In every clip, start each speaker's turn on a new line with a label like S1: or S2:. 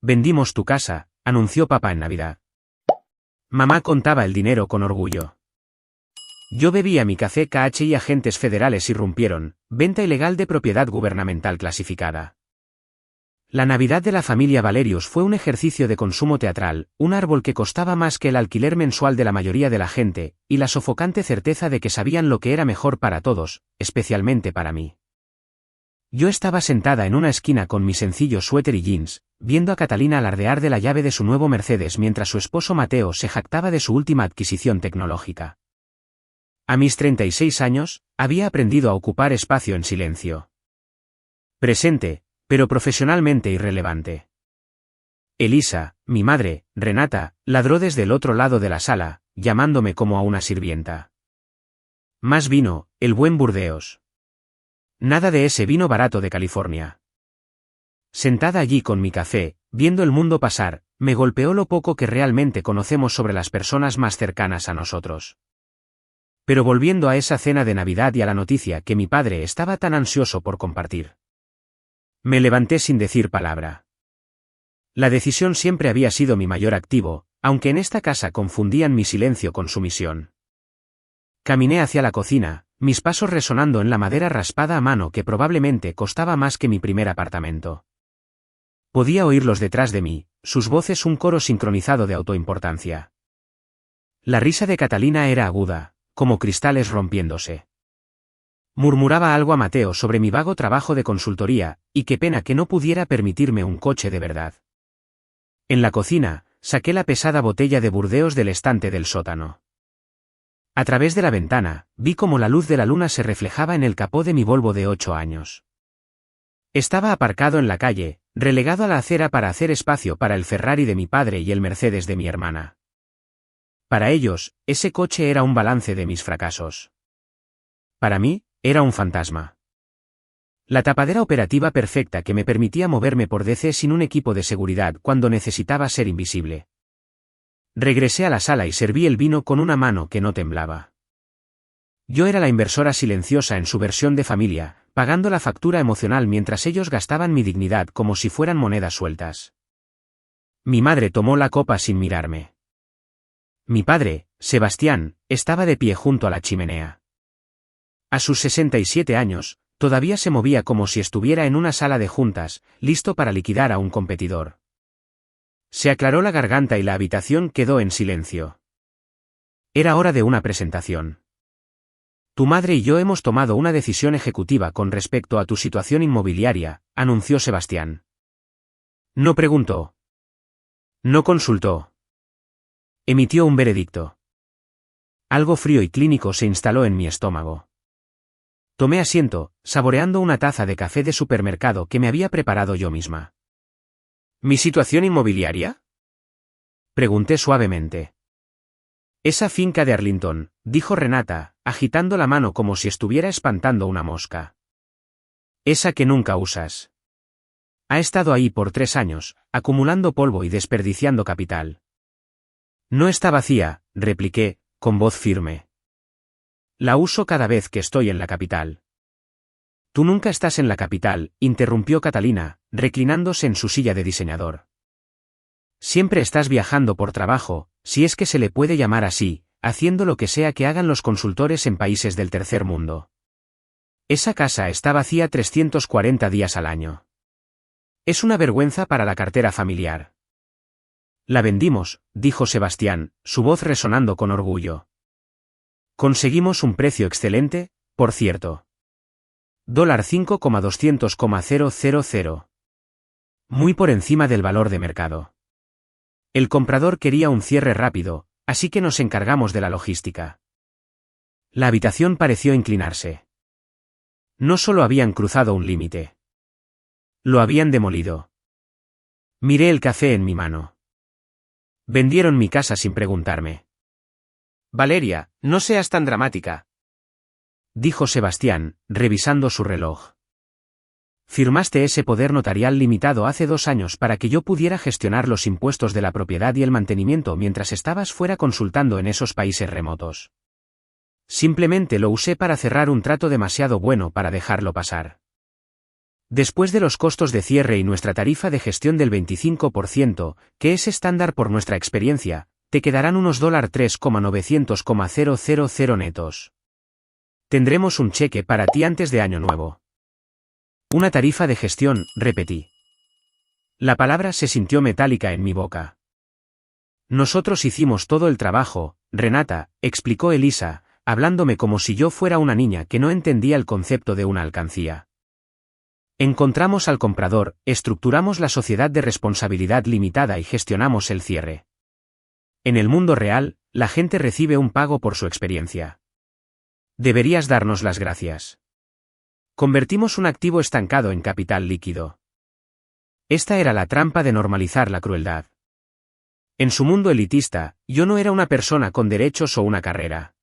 S1: Vendimos tu casa, anunció papá en Navidad. Mamá contaba el dinero con orgullo. Yo bebía mi café KH y agentes federales irrumpieron, venta ilegal de propiedad gubernamental clasificada. La Navidad de la familia Valerius fue un ejercicio de consumo teatral, un árbol que costaba más que el alquiler mensual de la mayoría de la gente, y la sofocante certeza de que sabían lo que era mejor para todos, especialmente para mí. Yo estaba sentada en una esquina con mi sencillo suéter y jeans, viendo a Catalina alardear de la llave de su nuevo Mercedes mientras su esposo Mateo se jactaba de su última adquisición tecnológica. A mis 36 años, había aprendido a ocupar espacio en silencio. Presente, pero profesionalmente irrelevante. Elisa, mi madre, Renata, ladró desde el otro lado de la sala, llamándome como a una sirvienta. Más vino, el buen Burdeos. Nada de ese vino barato de California. Sentada allí con mi café, viendo el mundo pasar, me golpeó lo poco que realmente conocemos sobre las personas más cercanas a nosotros. Pero volviendo a esa cena de Navidad y a la noticia que mi padre estaba tan ansioso por compartir. Me levanté sin decir palabra. La decisión siempre había sido mi mayor activo, aunque en esta casa confundían mi silencio con sumisión. Caminé hacia la cocina, mis pasos resonando en la madera raspada a mano que probablemente costaba más que mi primer apartamento. Podía oírlos detrás de mí, sus voces un coro sincronizado de autoimportancia. La risa de Catalina era aguda, como cristales rompiéndose. Murmuraba algo a Mateo sobre mi vago trabajo de consultoría, y qué pena que no pudiera permitirme un coche de verdad. En la cocina, saqué la pesada botella de Burdeos del estante del sótano. A través de la ventana, vi cómo la luz de la luna se reflejaba en el capó de mi Volvo de 8 años. Estaba aparcado en la calle, relegado a la acera para hacer espacio para el Ferrari de mi padre y el Mercedes de mi hermana. Para ellos, ese coche era un balance de mis fracasos. Para mí, era un fantasma. La tapadera operativa perfecta que me permitía moverme por DC sin un equipo de seguridad cuando necesitaba ser invisible. Regresé a la sala y serví el vino con una mano que no temblaba. Yo era la inversora silenciosa en su versión de familia, pagando la factura emocional mientras ellos gastaban mi dignidad como si fueran monedas sueltas. Mi madre tomó la copa sin mirarme. Mi padre, Sebastián, estaba de pie junto a la chimenea. A sus 67 años, todavía se movía como si estuviera en una sala de juntas, listo para liquidar a un competidor. Se aclaró la garganta y la habitación quedó en silencio. Era hora de una presentación. Tu madre y yo hemos tomado una decisión ejecutiva con respecto a tu situación inmobiliaria, anunció Sebastián. No preguntó. No consultó. Emitió un veredicto. Algo frío y clínico se instaló en mi estómago. Tomé asiento, saboreando una taza de café de supermercado que me había preparado yo misma. ¿Mi situación inmobiliaria? Pregunté suavemente. Esa finca de Arlington, dijo Renata, agitando la mano como si estuviera espantando una mosca. Esa que nunca usas. Ha estado ahí por 3 años, acumulando polvo y desperdiciando capital. No está vacía, repliqué, con voz firme. La uso cada vez que estoy en la capital. Tú nunca estás en la capital, interrumpió Catalina, reclinándose en su silla de diseñador. Siempre estás viajando por trabajo, si es que se le puede llamar así, haciendo lo que sea que hagan los consultores en países del tercer mundo. Esa casa está vacía 340 días al año. Es una vergüenza para la cartera familiar. La vendimos, dijo Sebastián, su voz resonando con orgullo. Conseguimos un precio excelente, por cierto. $5,200,000. Muy por encima del valor de mercado. El comprador quería un cierre rápido, así que nos encargamos de la logística. La habitación pareció inclinarse. No solo habían cruzado un límite. Lo habían demolido. Miré el café en mi mano. Vendieron mi casa sin preguntarme. Valeria, no seas tan dramática, dijo Sebastián, revisando su reloj. Firmaste ese poder notarial limitado hace 2 años para que yo pudiera gestionar los impuestos de la propiedad y el mantenimiento mientras estabas fuera consultando en esos países remotos. Simplemente lo usé para cerrar un trato demasiado bueno para dejarlo pasar. Después de los costos de cierre y nuestra tarifa de gestión del 25%, que es estándar por nuestra experiencia, te quedarán unos $3,900,000 netos. Tendremos un cheque para ti antes de Año Nuevo. Una tarifa de gestión, repetí. La palabra se sintió metálica en mi boca. Nosotros hicimos todo el trabajo, Renata, explicó Elisa, hablándome como si yo fuera una niña que no entendía el concepto de una alcancía. Encontramos al comprador, estructuramos la sociedad de responsabilidad limitada y gestionamos el cierre. En el mundo real, la gente recibe un pago por su experiencia. Deberías darnos las gracias. Convertimos un activo estancado en capital líquido. Esta era la trampa de normalizar la crueldad. En su mundo elitista, yo no era una persona con derechos o una carrera.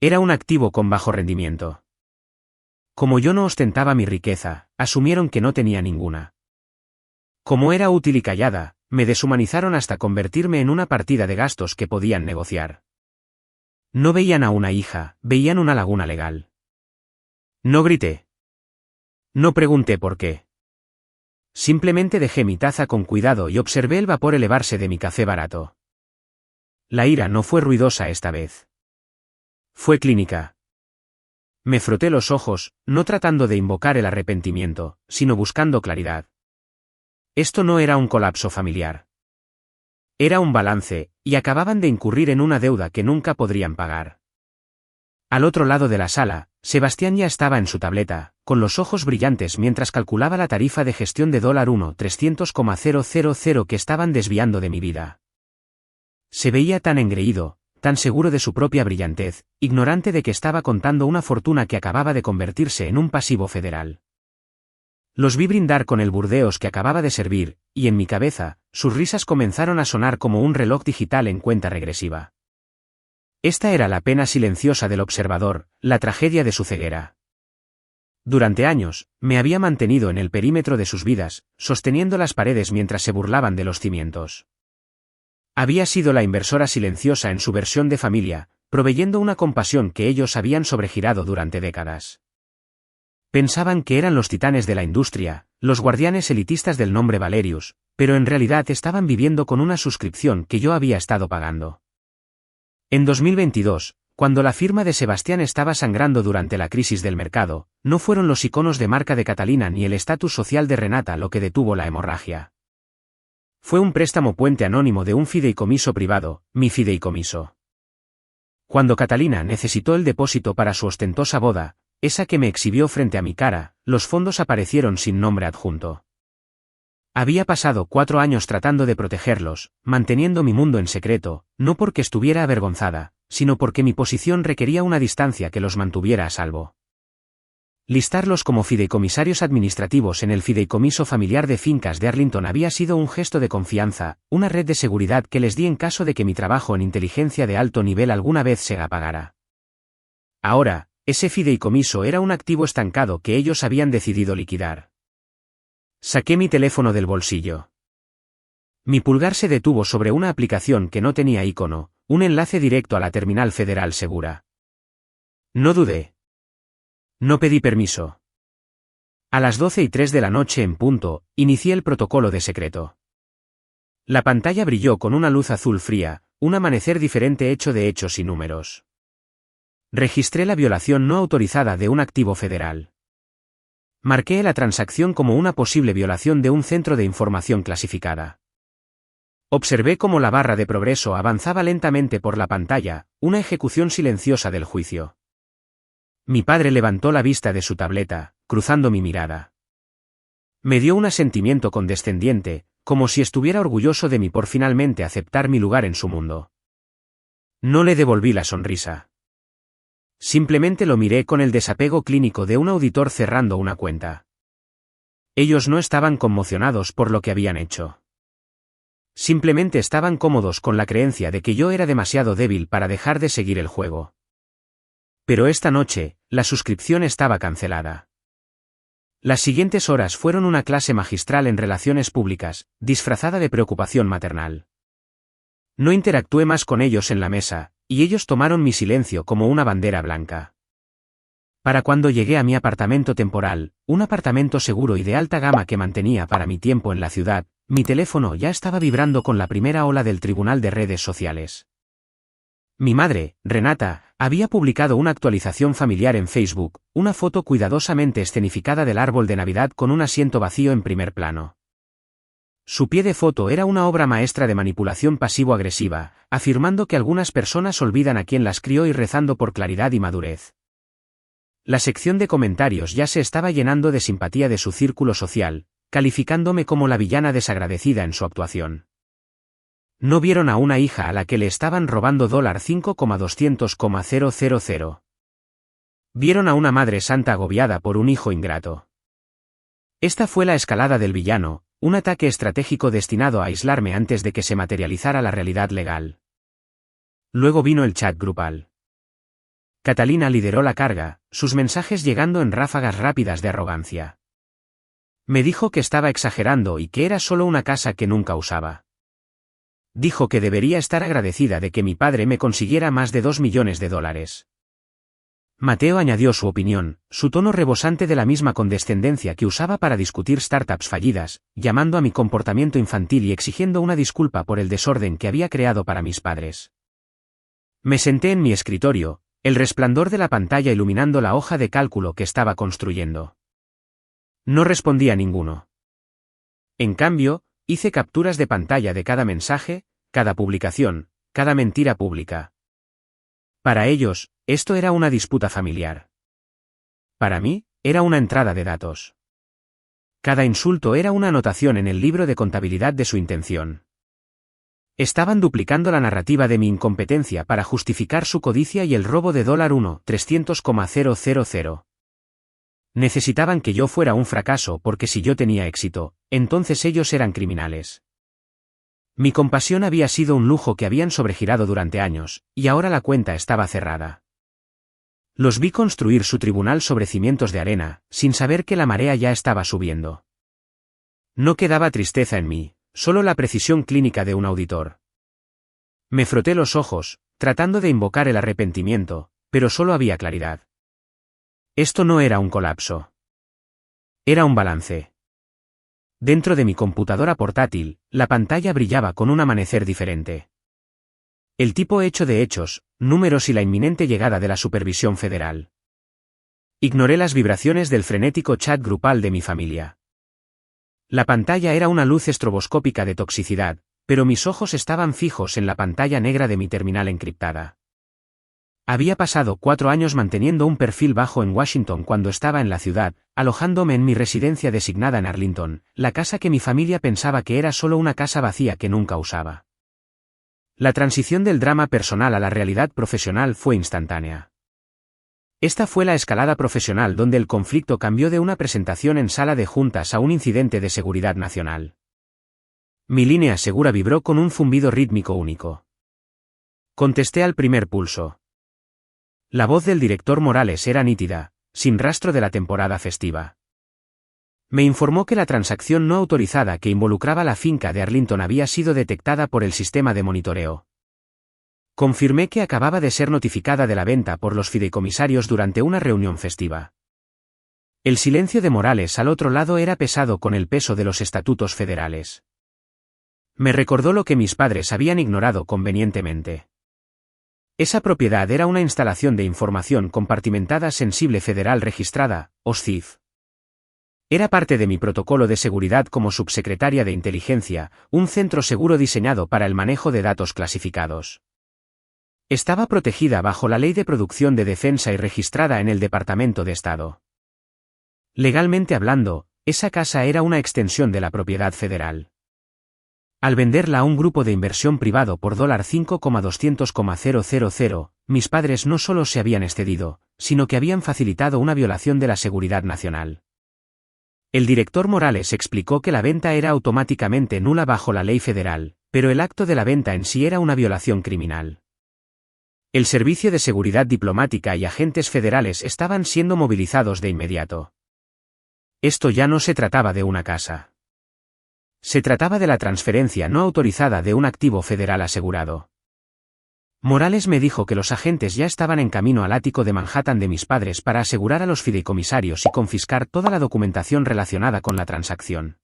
S1: Era un activo con bajo rendimiento. Como yo no ostentaba mi riqueza, asumieron que no tenía ninguna. Como era útil y callada, me deshumanizaron hasta convertirme en una partida de gastos que podían negociar. No veían a una hija, veían una laguna legal. No grité. No pregunté por qué. Simplemente dejé mi taza con cuidado y observé el vapor elevarse de mi café barato. La ira no fue ruidosa esta vez. Fue clínica. Me froté los ojos, no tratando de invocar el arrepentimiento, sino buscando claridad. Esto no era un colapso familiar. Era un balance, y acababan de incurrir en una deuda que nunca podrían pagar. Al otro lado de la sala, Sebastián ya estaba en su tableta, con los ojos brillantes mientras calculaba la tarifa de gestión de $1,300,000 que estaban desviando de mi vida. Se veía tan engreído, tan seguro de su propia brillantez, ignorante de que estaba contando una fortuna que acababa de convertirse en un pasivo federal. Los vi brindar con el burdeos que acababa de servir, y en mi cabeza, sus risas comenzaron a sonar como un reloj digital en cuenta regresiva. Esta era la pena silenciosa del observador, la tragedia de su ceguera. Durante años, me había mantenido en el perímetro de sus vidas, sosteniendo las paredes mientras se burlaban de los cimientos. Había sido la inversora silenciosa en su versión de familia, proveyendo una compasión que ellos habían sobregirado durante décadas. Pensaban que eran los titanes de la industria, los guardianes elitistas del nombre Valerius, pero en realidad estaban viviendo con una suscripción que yo había estado pagando. En 2022, cuando la firma de Sebastián estaba sangrando durante la crisis del mercado, no fueron los iconos de marca de Catalina ni el estatus social de Renata lo que detuvo la hemorragia. Fue un préstamo puente anónimo de un fideicomiso privado, mi fideicomiso. Cuando Catalina necesitó el depósito para su ostentosa boda, esa que me exhibió frente a mi cara, los fondos aparecieron sin nombre adjunto. Había pasado 4 años tratando de protegerlos, manteniendo mi mundo en secreto, no porque estuviera avergonzada, sino porque mi posición requería una distancia que los mantuviera a salvo. Listarlos como fideicomisarios administrativos en el fideicomiso familiar de fincas de Arlington había sido un gesto de confianza, una red de seguridad que les di en caso de que mi trabajo en inteligencia de alto nivel alguna vez se apagara. Ahora, ese fideicomiso era un activo estancado que ellos habían decidido liquidar. Saqué mi teléfono del bolsillo. Mi pulgar se detuvo sobre una aplicación que no tenía icono, un enlace directo a la terminal federal segura. No dudé. No pedí permiso. A las 12:03 de la noche en punto, inicié el protocolo de secreto. La pantalla brilló con una luz azul fría, un amanecer diferente hecho de hechos y números. Registré la violación no autorizada de un activo federal. Marqué la transacción como una posible violación de un centro de información clasificada. Observé cómo la barra de progreso avanzaba lentamente por la pantalla, una ejecución silenciosa del juicio. Mi padre levantó la vista de su tableta, cruzando mi mirada. Me dio un asentimiento condescendiente, como si estuviera orgulloso de mí por finalmente aceptar mi lugar en su mundo. No le devolví la sonrisa. Simplemente lo miré con el desapego clínico de un auditor cerrando una cuenta. Ellos no estaban conmocionados por lo que habían hecho. Simplemente estaban cómodos con la creencia de que yo era demasiado débil para dejar de seguir el juego. Pero esta noche, la suscripción estaba cancelada. Las siguientes horas fueron una clase magistral en relaciones públicas, disfrazada de preocupación maternal. No interactué más con ellos en la mesa, y ellos tomaron mi silencio como una bandera blanca. Para cuando llegué a mi apartamento temporal, un apartamento seguro y de alta gama que mantenía para mi tiempo en la ciudad, mi teléfono ya estaba vibrando con la primera ola del tribunal de redes sociales. Mi madre, Renata, había publicado una actualización familiar en Facebook, una foto cuidadosamente escenificada del árbol de Navidad con un asiento vacío en primer plano. Su pie de foto era una obra maestra de manipulación pasivo-agresiva, afirmando que algunas personas olvidan a quien las crió y rezando por claridad y madurez. La sección de comentarios ya se estaba llenando de simpatía de su círculo social, calificándome como la villana desagradecida en su actuación. No vieron a una hija a la que le estaban robando $5,200,000. Vieron a una madre santa agobiada por un hijo ingrato. Esta fue la escalada del villano, un ataque estratégico destinado a aislarme antes de que se materializara la realidad legal. Luego vino el chat grupal. Catalina lideró la carga, sus mensajes llegando en ráfagas rápidas de arrogancia. Me dijo que estaba exagerando y que era solo una casa que nunca usaba. Dijo que debería estar agradecida de que mi padre me consiguiera más de $2 millones. Mateo añadió su opinión, su tono rebosante de la misma condescendencia que usaba para discutir startups fallidas, llamando a mi comportamiento infantil y exigiendo una disculpa por el desorden que había creado para mis padres. Me senté en mi escritorio, el resplandor de la pantalla iluminando la hoja de cálculo que estaba construyendo. No respondí a ninguno. En cambio, hice capturas de pantalla de cada mensaje, cada publicación, cada mentira pública. Para ellos, esto era una disputa familiar. Para mí, era una entrada de datos. Cada insulto era una anotación en el libro de contabilidad de su intención. Estaban duplicando la narrativa de mi incompetencia para justificar su codicia y el robo de $300,000. Necesitaban que yo fuera un fracaso porque si yo tenía éxito, entonces ellos eran criminales. Mi compasión había sido un lujo que habían sobregirado durante años, y ahora la cuenta estaba cerrada. Los vi construir su tribunal sobre cimientos de arena, sin saber que la marea ya estaba subiendo. No quedaba tristeza en mí, solo la precisión clínica de un auditor. Me froté los ojos, tratando de invocar el arrepentimiento, pero solo había claridad. Esto no era un colapso. Era un balance. Dentro de mi computadora portátil, la pantalla brillaba con un amanecer diferente. El tipo hecho de hechos, números y la inminente llegada de la supervisión federal. Ignoré las vibraciones del frenético chat grupal de mi familia. La pantalla era una luz estroboscópica de toxicidad, pero mis ojos estaban fijos en la pantalla negra de mi terminal encriptada. Había pasado 4 años manteniendo un perfil bajo en Washington cuando estaba en la ciudad, alojándome en mi residencia designada en Arlington, la casa que mi familia pensaba que era solo una casa vacía que nunca usaba. La transición del drama personal a la realidad profesional fue instantánea. Esta fue la escalada profesional donde el conflicto cambió de una presentación en sala de juntas a un incidente de seguridad nacional. Mi línea segura vibró con un zumbido rítmico único. Contesté al primer pulso. La voz del director Morales era nítida, sin rastro de la temporada festiva. Me informó que la transacción no autorizada que involucraba la finca de Arlington había sido detectada por el sistema de monitoreo. Confirmé que acababa de ser notificada de la venta por los fideicomisarios durante una reunión festiva. El silencio de Morales al otro lado era pesado con el peso de los estatutos federales. Me recordó lo que mis padres habían ignorado convenientemente. Esa propiedad era una instalación de información compartimentada sensible federal registrada, OSCIF. Era parte de mi protocolo de seguridad como subsecretaria de inteligencia, un centro seguro diseñado para el manejo de datos clasificados. Estaba protegida bajo la Ley de Producción de Defensa y registrada en el Departamento de Estado. Legalmente hablando, esa casa era una extensión de la propiedad federal. Al venderla a un grupo de inversión privado por $5,200,000, mis padres no solo se habían excedido, sino que habían facilitado una violación de la seguridad nacional. El director Morales explicó que la venta era automáticamente nula bajo la ley federal, pero el acto de la venta en sí era una violación criminal. El Servicio de Seguridad Diplomática y agentes federales estaban siendo movilizados de inmediato. Esto ya no se trataba de una casa. Se trataba de la transferencia no autorizada de un activo federal asegurado. Morales me dijo que los agentes ya estaban en camino al ático de Manhattan de mis padres para asegurar a los fideicomisarios y confiscar toda la documentación relacionada con la transacción.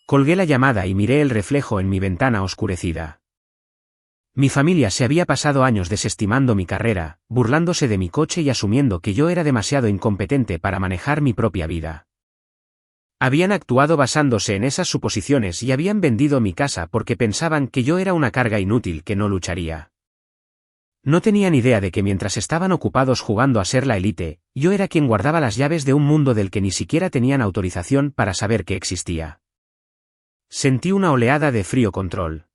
S1: Colgué la llamada y miré el reflejo en mi ventana oscurecida. Mi familia se había pasado años desestimando mi carrera, burlándose de mi coche y asumiendo que yo era demasiado incompetente para manejar mi propia vida. Habían actuado basándose en esas suposiciones y habían vendido mi casa porque pensaban que yo era una carga inútil que no lucharía. No tenían idea de que mientras estaban ocupados jugando a ser la élite, yo era quien guardaba las llaves de un mundo del que ni siquiera tenían autorización para saber que existía. Sentí una oleada de frío control.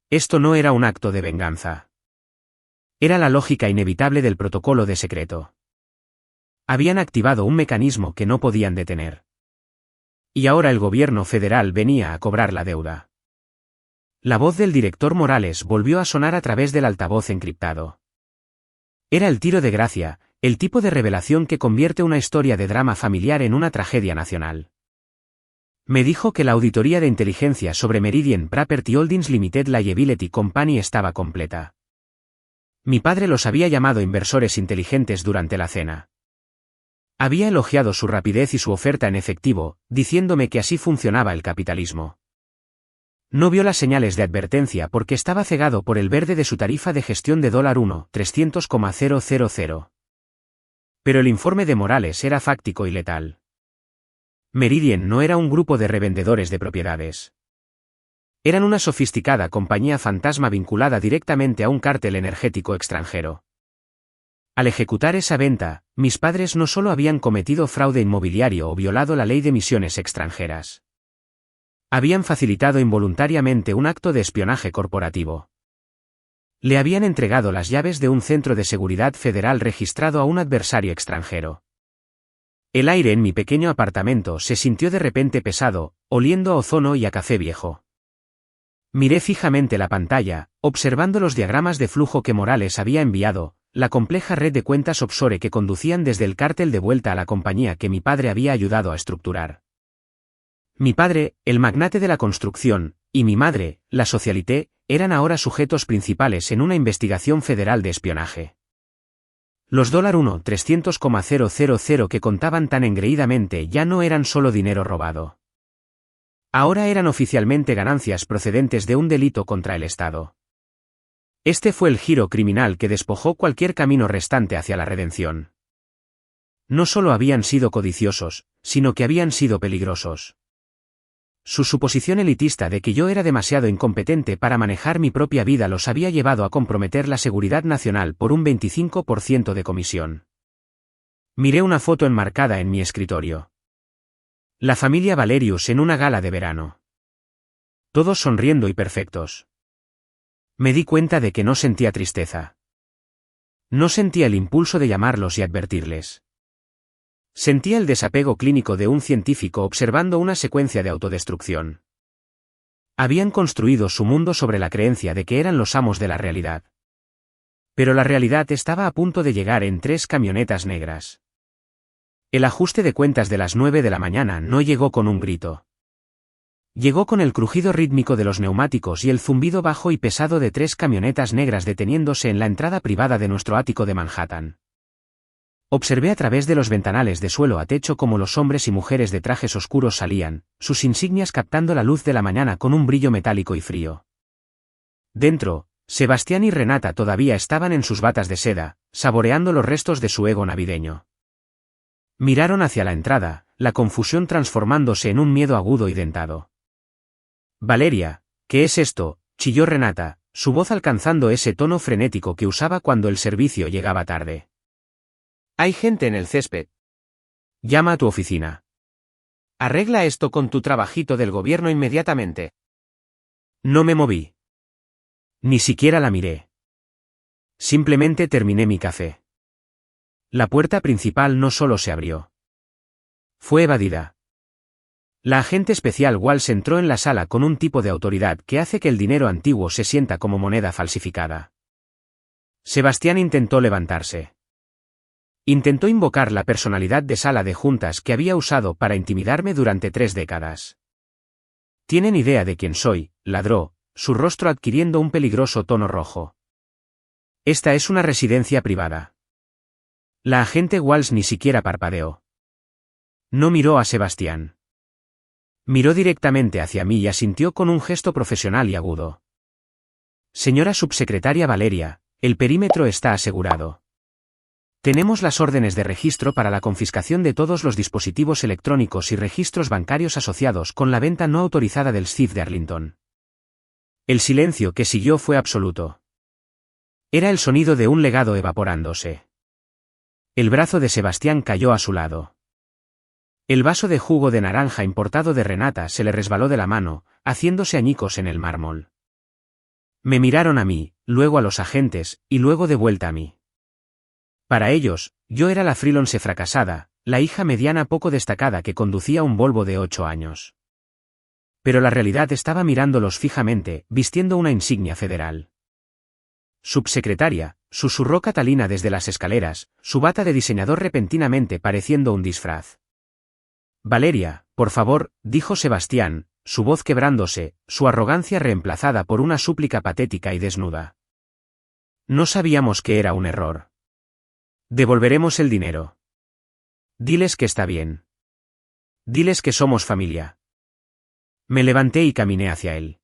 S1: Esto no era un acto de venganza. Era la lógica inevitable del protocolo de secreto. Habían activado un mecanismo que no podían detener. Y ahora el gobierno federal venía a cobrar la deuda. La voz del director Morales volvió a sonar a través del altavoz encriptado. Era el tiro de gracia, el tipo de revelación que convierte una historia de drama familiar en una tragedia nacional. Me dijo que la auditoría de inteligencia sobre Meridian Property Holdings Limited Liability Company estaba completa. Mi padre los había llamado inversores inteligentes durante la cena. Había elogiado su rapidez y su oferta en efectivo, diciéndome que así funcionaba el capitalismo. No vio las señales de advertencia porque estaba cegado por el verde de su tarifa de gestión de $1,300,000. Pero el informe de Morales era fáctico y letal. Meridian no era un grupo de revendedores de propiedades. Eran una sofisticada compañía fantasma vinculada directamente a un cártel energético extranjero. Al ejecutar esa venta, mis padres no solo habían cometido fraude inmobiliario o violado la ley de emisiones extranjeras. Habían facilitado involuntariamente un acto de espionaje corporativo. Le habían entregado las llaves de un centro de seguridad federal registrado a un adversario extranjero. El aire en mi pequeño apartamento se sintió de repente pesado, oliendo a ozono y a café viejo. Miré fijamente la pantalla, observando los diagramas de flujo que Morales había enviado, la compleja red de cuentas offshore que conducían desde el cártel de vuelta a la compañía que mi padre había ayudado a estructurar. Mi padre, el magnate de la construcción, y mi madre, la socialité, eran ahora sujetos principales en una investigación federal de espionaje. Los $1,300,000 que contaban tan engreídamente ya no eran solo dinero robado. Ahora eran oficialmente ganancias procedentes de un delito contra el Estado. Este fue el giro criminal que despojó cualquier camino restante hacia la redención. No solo habían sido codiciosos, sino que habían sido peligrosos. Su suposición elitista de que yo era demasiado incompetente para manejar mi propia vida los había llevado a comprometer la seguridad nacional por un 25% de comisión. Miré una foto enmarcada en mi escritorio. La familia Valerius en una gala de verano. Todos sonriendo y perfectos. Me di cuenta de que no sentía tristeza. No sentía el impulso de llamarlos y advertirles. Sentía el desapego clínico de un científico observando una secuencia de autodestrucción. Habían construido su mundo sobre la creencia de que eran los amos de la realidad. Pero la realidad estaba a punto de llegar en 3 camionetas negras. El ajuste de cuentas de las 9 de la mañana no llegó con un grito. Llegó con el crujido rítmico de los neumáticos y el zumbido bajo y pesado de 3 camionetas negras deteniéndose en la entrada privada de nuestro ático de Manhattan. Observé a través de los ventanales de suelo a techo cómo los hombres y mujeres de trajes oscuros salían, sus insignias captando la luz de la mañana con un brillo metálico y frío. Dentro, Sebastián y Renata todavía estaban en sus batas de seda, saboreando los restos de su ego navideño. Miraron hacia la entrada, la confusión transformándose en un miedo agudo y dentado. Valeria, ¿qué es esto?, chilló Renata, su voz alcanzando ese tono frenético que usaba cuando el servicio llegaba tarde. Hay gente en el césped. Llama a tu oficina. Arregla esto con tu trabajito del gobierno inmediatamente. No me moví. Ni siquiera la miré. Simplemente terminé mi café. La puerta principal no solo se abrió. Fue evadida. La agente especial Walsh entró en la sala con un tipo de autoridad que hace que el dinero antiguo se sienta como moneda falsificada. Sebastián intentó levantarse. Intentó invocar la personalidad de sala de juntas que había usado para intimidarme durante 3 décadas. ¿Tienen idea de quién soy?, ladró, su rostro adquiriendo un peligroso tono rojo. Esta es una residencia privada. La agente Walsh ni siquiera parpadeó. No miró a Sebastián. Miró directamente hacia mí y asintió con un gesto profesional y agudo. Señora subsecretaria Valeria, el perímetro está asegurado. Tenemos las órdenes de registro para la confiscación de todos los dispositivos electrónicos y registros bancarios asociados con la venta no autorizada del SCIF de Arlington. El silencio que siguió fue absoluto. Era el sonido de un legado evaporándose. El brazo de Sebastián cayó a su lado. El vaso de jugo de naranja importado de Renata se le resbaló de la mano, haciéndose añicos en el mármol. Me miraron a mí, luego a los agentes, y luego de vuelta a mí. Para ellos, yo era la freelance fracasada, la hija mediana poco destacada que conducía un Volvo de 8 años. Pero la realidad estaba mirándolos fijamente, vistiendo una insignia federal. Subsecretaria, susurró Catalina desde las escaleras, su bata de diseñador repentinamente pareciendo un disfraz. Valeria, por favor, dijo Sebastián, su voz quebrándose, su arrogancia reemplazada por una súplica patética y desnuda. No sabíamos que era un error. Devolveremos el dinero. Diles que está bien. Diles que somos familia. Me levanté y caminé hacia él.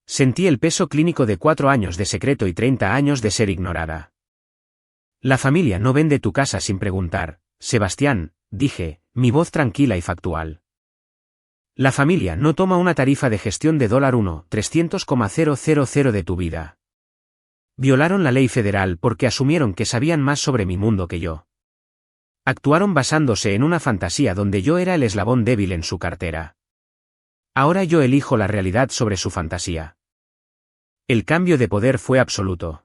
S1: Sentí el peso clínico de 4 años de secreto y 30 años de ser ignorada. La familia no vende tu casa sin preguntar, Sebastián, dije, mi voz tranquila y factual. La familia no toma una tarifa de gestión de $300,000 de tu vida. Violaron la ley federal porque asumieron que sabían más sobre mi mundo que yo. Actuaron basándose en una fantasía donde yo era el eslabón débil en su cartera. Ahora yo elijo la realidad sobre su fantasía. El cambio de poder fue absoluto.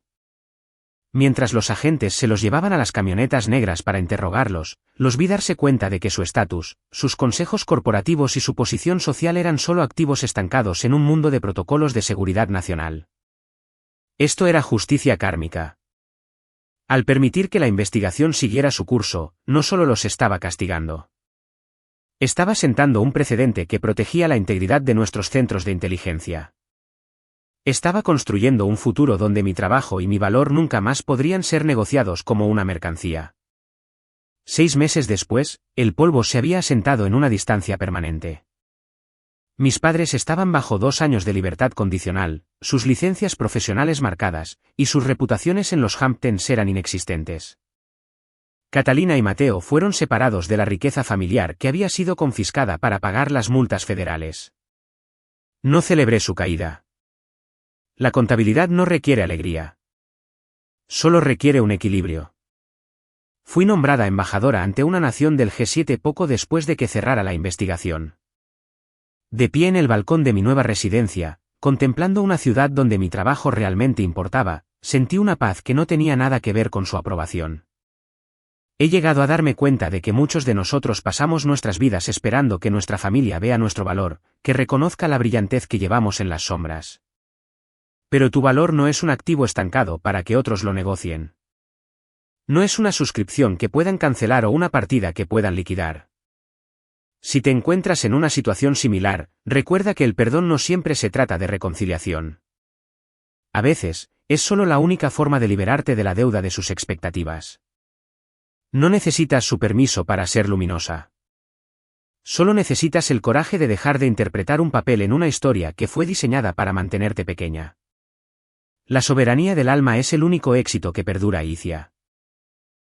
S1: Mientras los agentes se los llevaban a las camionetas negras para interrogarlos, los vi darse cuenta de que su estatus, sus consejos corporativos y su posición social eran solo activos estancados en un mundo de protocolos de seguridad nacional. Esto era justicia kármica. Al permitir que la investigación siguiera su curso, no solo los estaba castigando. Estaba sentando un precedente que protegía la integridad de nuestros centros de inteligencia. Estaba construyendo un futuro donde mi trabajo y mi valor nunca más podrían ser negociados como una mercancía. 6 meses después, el polvo se había asentado en una distancia permanente. Mis padres estaban bajo 2 años de libertad condicional, sus licencias profesionales marcadas, y sus reputaciones en los Hamptons eran inexistentes. Catalina y Mateo fueron separados de la riqueza familiar que había sido confiscada para pagar las multas federales. No celebré su caída. La contabilidad no requiere alegría. Solo requiere un equilibrio. Fui nombrada embajadora ante una nación del G7 poco después de que cerrara la investigación. De pie en el balcón de mi nueva residencia, contemplando una ciudad donde mi trabajo realmente importaba, sentí una paz que no tenía nada que ver con su aprobación. He llegado a darme cuenta de que muchos de nosotros pasamos nuestras vidas esperando que nuestra familia vea nuestro valor, que reconozca la brillantez que llevamos en las sombras. Pero tu valor no es un activo estancado para que otros lo negocien. No es una suscripción que puedan cancelar o una partida que puedan liquidar. Si te encuentras en una situación similar, recuerda que el perdón no siempre se trata de reconciliación. A veces, es solo la única forma de liberarte de la deuda de sus expectativas. No necesitas su permiso para ser luminosa. Solo necesitas el coraje de dejar de interpretar un papel en una historia que fue diseñada para mantenerte pequeña. La soberanía del alma es el único éxito que perdura, Icia.